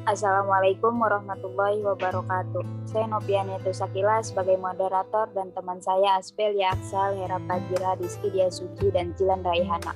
Assalamualaikum warahmatullahi wabarakatuh. Saya Nopianiatu Sakila sebagai moderator dan teman saya Aspel Yaksal, Hera Fajira, Rizky Diasuci, dan Jilan Raihana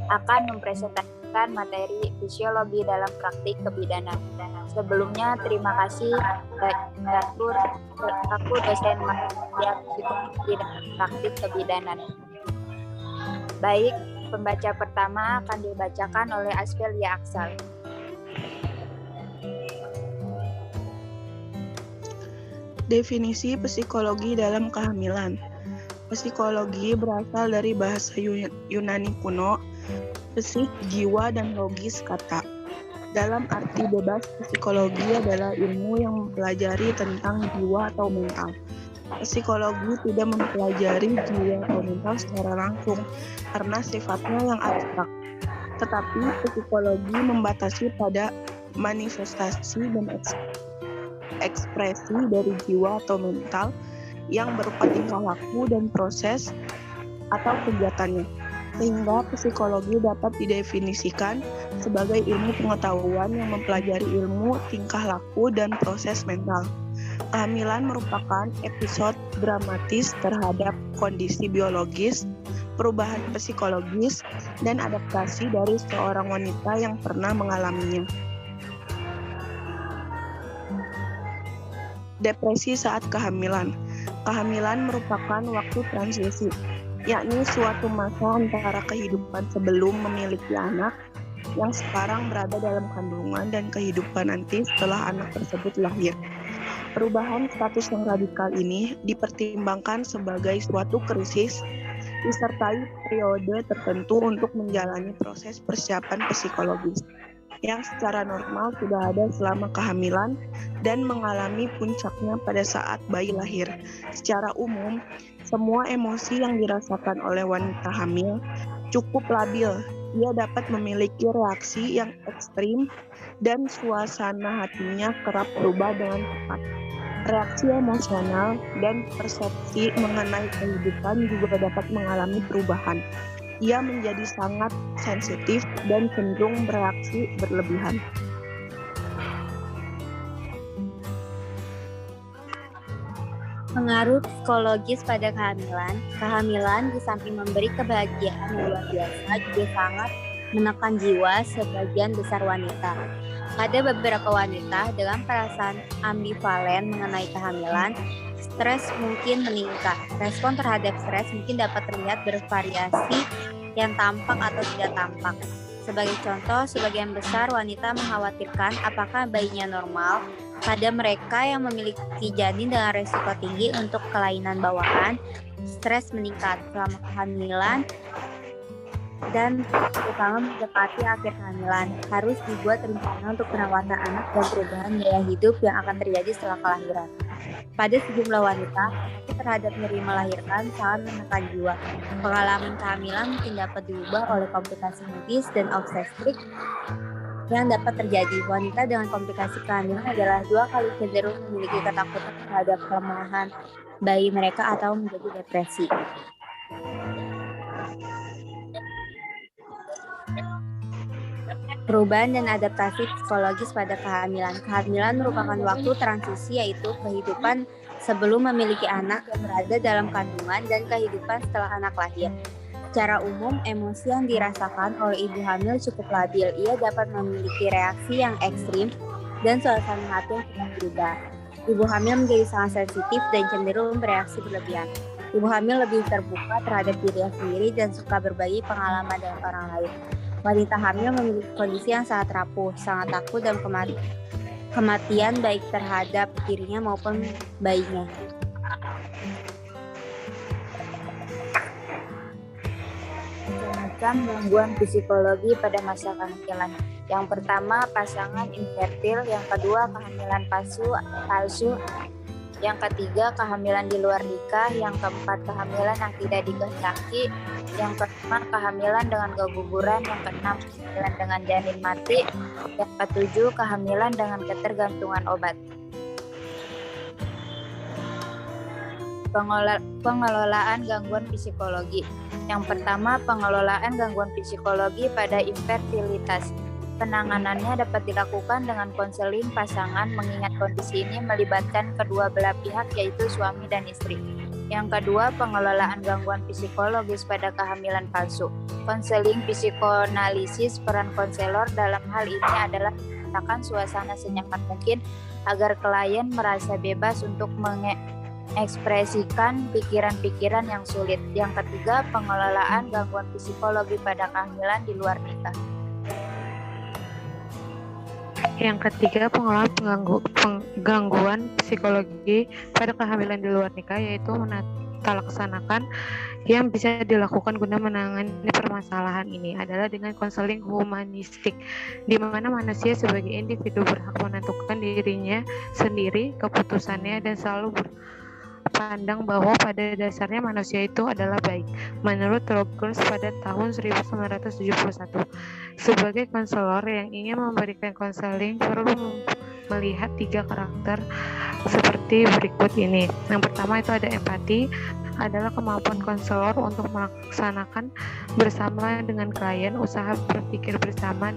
akan mempresentasikan materi fisiologi dalam praktik kebidanan. Sebelumnya terima kasih aku dosen matematika psikologi dan praktik kebidanan. Baik, pembaca pertama akan dibacakan oleh Aspel Yaksal. Definisi psikologi dalam kehamilan. Psikologi berasal dari bahasa Yunani kuno, psik, jiwa, dan logis, kata. Dalam arti bebas, psikologi adalah ilmu yang mempelajari tentang jiwa atau mental. Psikologi tidak mempelajari jiwa atau mental secara langsung karena sifatnya yang abstrak. Tetapi psikologi membatasi pada manifestasi dan ekspresi dari jiwa atau mental yang berupa tingkah laku dan proses atau kegiatannya, sehingga psikologi dapat didefinisikan sebagai ilmu pengetahuan yang mempelajari ilmu tingkah laku dan proses mental. Kehamilan merupakan episode dramatis terhadap kondisi biologis, perubahan psikologis, dan adaptasi dari seorang wanita yang pernah mengalaminya. Depresi saat kehamilan. Kehamilan merupakan waktu transisi, yakni suatu masa antara kehidupan sebelum memiliki anak yang sekarang berada dalam kandungan dan kehidupan nanti setelah anak tersebut lahir. Perubahan status yang radikal ini dipertimbangkan sebagai suatu krisis disertai periode tertentu untuk menjalani proses persiapan psikologis yang secara normal sudah ada selama kehamilan dan mengalami puncaknya pada saat bayi lahir. Secara umum, semua emosi yang dirasakan oleh wanita hamil cukup labil. Ia dapat memiliki reaksi yang ekstrim dan suasana hatinya kerap berubah dengan cepat. Reaksi emosional dan persepsi mengenai kehidupan juga dapat mengalami perubahan. Ia menjadi sangat sensitif dan cenderung bereaksi berlebihan. Pengaruh psikologis pada kehamilan. Kehamilan di samping memberi kebahagiaan yang luar biasa juga sangat menekan jiwa sebagian besar wanita. Ada beberapa wanita dengan perasaan ambivalen mengenai kehamilan. Stres mungkin meningkat. Respon terhadap stres mungkin dapat terlihat bervariasi yang tampak atau tidak tampak. Sebagai contoh, sebagian besar wanita mengkhawatirkan apakah bayinya normal. Pada mereka yang memiliki janin dengan risiko tinggi untuk kelainan bawaan, stres meningkat selama kehamilan dan terutama mendekati akhir kehamilan. Harus dibuat rencana untuk perawatan anak dan perubahan gaya hidup yang akan terjadi setelah kelahiran. Pada sejumlah wanita, terhadap nyeri melahirkan sangat menekan jiwa. Pengalaman kehamilan mungkin dapat diubah oleh komplikasi medis dan obstetrik yang dapat terjadi. Wanita dengan komplikasi kehamilan adalah 2 kali cenderung memiliki ketakutan terhadap kelemahan bayi mereka atau menjadi depresi. Perubahan dan adaptasi psikologis pada kehamilan. Kehamilan merupakan waktu transisi, yaitu kehidupan sebelum memiliki anak yang berada dalam kandungan dan kehidupan setelah anak lahir. Secara umum, emosi yang dirasakan oleh ibu hamil cukup labil. Ia dapat memiliki reaksi yang ekstrim dan suasana hati yang cepat berubah. Ibu hamil menjadi sangat sensitif dan cenderung bereaksi berlebihan. Ibu hamil lebih terbuka terhadap dirinya sendiri dan suka berbagi pengalaman dengan orang lain. Wanita hamil memiliki kondisi yang sangat rapuh, sangat takut dan kematian baik terhadap dirinya maupun bayinya. Macam gangguan psikologi pada masa kehamilan. Yang pertama, pasangan infertil. Yang kedua, kehamilan palsu. Yang ketiga, kehamilan di luar nikah. Yang keempat, kehamilan yang tidak dikehendaki. Yang kelima, kehamilan dengan keguguran. Yang keenam, kehamilan dengan janin mati. Yang ketujuh, kehamilan dengan ketergantungan obat. Pengelolaan gangguan psikologi. Yang pertama, pengelolaan gangguan psikologi pada infertilitas. Penanganannya dapat dilakukan dengan konseling pasangan mengingat kondisi ini melibatkan kedua belah pihak yaitu suami dan istri. Yang kedua, pengelolaan gangguan psikologis pada kehamilan palsu. Konseling psikoanalisis, peran konselor dalam hal ini adalah menciptakan suasana senyaman mungkin agar klien merasa bebas untuk mengekspresikan pikiran-pikiran yang sulit. Yang ketiga, pengelolaan gangguan psikologi pada kehamilan di luar nikah. Yang ketiga, pengelolaan gangguan psikologi pada kehamilan di luar nikah, yaitu menata laksanakan yang bisa dilakukan guna menangani permasalahan ini adalah dengan konseling humanistik, di mana manusia sebagai individu berhak menentukan dirinya sendiri, keputusannya, dan selalu berpandang bahwa pada dasarnya manusia itu adalah baik. Menurut Rogers pada tahun 1971, sebagai konselor yang ingin memberikan konseling perlu melihat 3 karakter seperti berikut ini. Yang pertama itu ada empati, adalah kemampuan konselor untuk melaksanakan bersama dengan klien usaha berpikir bersama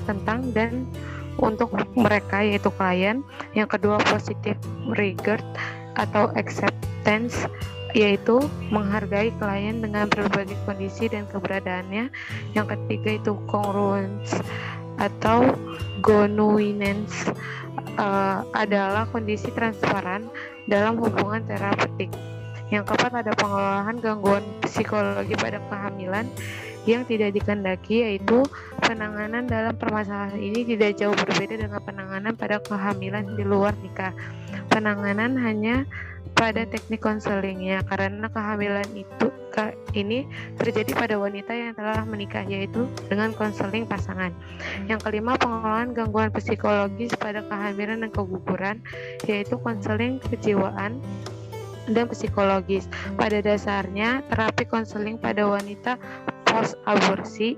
tentang dan untuk mereka yaitu klien. Yang kedua, positive regard atau acceptance, yaitu menghargai klien dengan berbagai kondisi dan keberadaannya. Yang ketiga itu congruence atau genuineness, adalah kondisi transparan dalam hubungan terapeutik. Yang keempat ada pengelolaan gangguan psikologi pada kehamilan yang tidak dikehendaki, yaitu penanganan dalam permasalahan ini tidak jauh berbeda dengan penanganan pada kehamilan di luar nikah. Penanganan hanya pada teknik konselingnya, karena kehamilan ini terjadi pada wanita yang telah menikah, yaitu dengan konseling pasangan. Yang kelima, pengelolaan gangguan psikologis pada kehamilan dan keguguran, yaitu konseling kejiwaan dan psikologis. Pada dasarnya, terapi konseling pada wanita post aborsi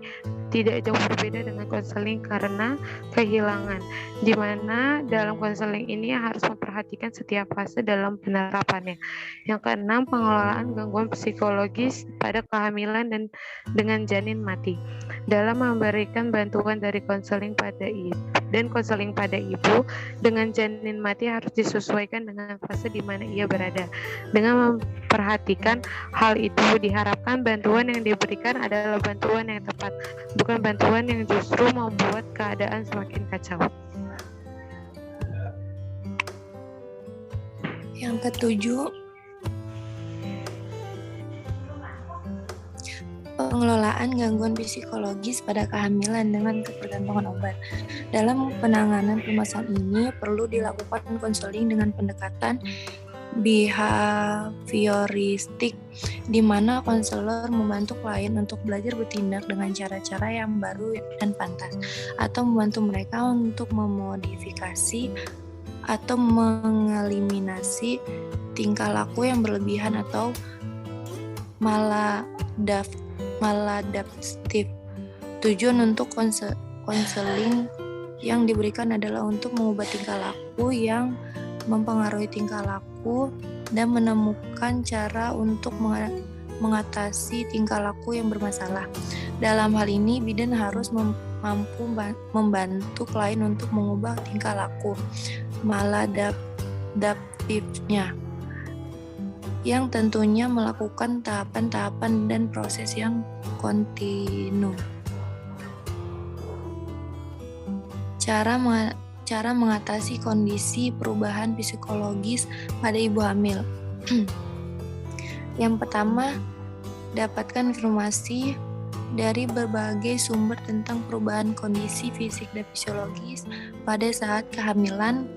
tidak jauh berbeda dengan konseling karena kehilangan, di mana dalam konseling ini harus memperhatikan setiap fase dalam penerapannya. Yang keenam, pengelolaan gangguan psikologis pada kehamilan dan dengan janin mati. Dalam memberikan bantuan dari konseling pada ibu dan konseling pada ibu dengan janin mati harus disesuaikan dengan fase di mana ia berada. Dengan memperhatikan hal itu, diharapkan bantuan yang diberikan adalah bantuan yang tepat, bukan bantuan yang justru membuat keadaan semakin kacau. Yang ketujuh, pengelolaan gangguan psikologis pada kehamilan dengan ketergantungan obat. Dalam penanganan permasalahan ini perlu dilakukan konseling dengan pendekatan behavioristik, di mana konselor membantu klien untuk belajar bertindak dengan cara-cara yang baru dan pantas, atau membantu mereka untuk memodifikasi atau mengeliminasi tingkah laku yang berlebihan atau maladaptif. Tujuan untuk konseling yang diberikan adalah untuk mengubah tingkah laku yang mempengaruhi tingkah laku dan menemukan cara untuk mengatasi tingkah laku yang bermasalah. Dalam hal ini, bidan harus mampu membantu klien untuk mengubah tingkah laku maladaptifnya, yang tentunya melakukan tahapan-tahapan dan proses yang kontinu. Cara mengatasi kondisi perubahan psikologis pada ibu hamil. Yang pertama, dapatkan informasi dari berbagai sumber tentang perubahan kondisi fisik dan fisiologis pada saat kehamilan,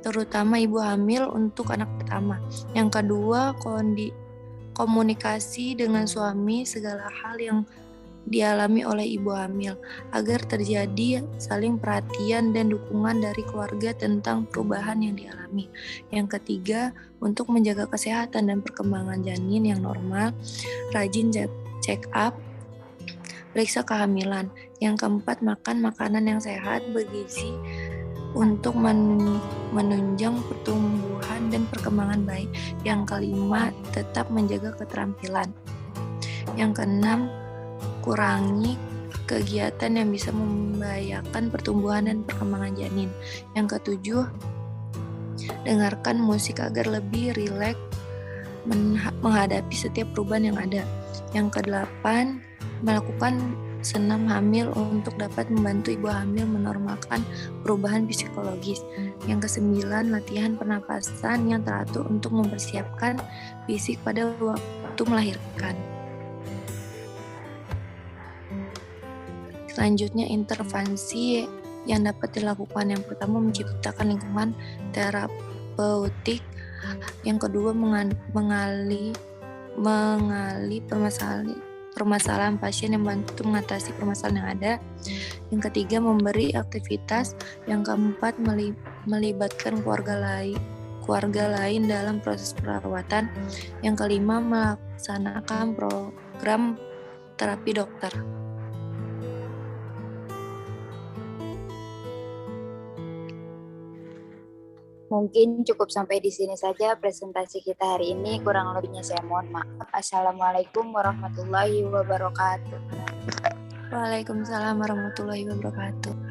terutama ibu hamil untuk anak pertama. Yang kedua, komunikasi dengan suami segala hal yang dialami oleh ibu hamil agar terjadi saling perhatian dan dukungan dari keluarga tentang perubahan yang dialami. Yang ketiga, untuk menjaga kesehatan dan perkembangan janin yang normal, rajin check up, periksa kehamilan. Yang keempat, makan makanan yang sehat bergizi untuk menunjang pertumbuhan dan perkembangan bayi. Yang kelima, tetap menjaga keterampilan. Yang keenam, kurangi kegiatan yang bisa membahayakan pertumbuhan dan perkembangan janin. Yang ketujuh, dengarkan musik agar lebih rileks menghadapi setiap perubahan yang ada. Yang kedelapan, melakukan senam hamil untuk dapat membantu ibu hamil menormalkan perubahan psikologis. Yang kesembilan, latihan pernapasan yang teratur untuk mempersiapkan fisik pada waktu melahirkan. Selanjutnya, intervensi yang dapat dilakukan. Yang pertama, menciptakan lingkungan terapeutik. Yang kedua, mengali permasalahan pasien yang membantu mengatasi permasalahan yang ada. Yang ketiga, memberi aktivitas. Yang keempat, melibatkan keluarga lain dalam proses perawatan. Yang kelima, melaksanakan program terapi dokter. Mungkin cukup sampai di sini saja presentasi kita hari ini. Kurang lebihnya saya mohon maaf. Assalamualaikum warahmatullahi wabarakatuh. Waalaikumsalam warahmatullahi wabarakatuh.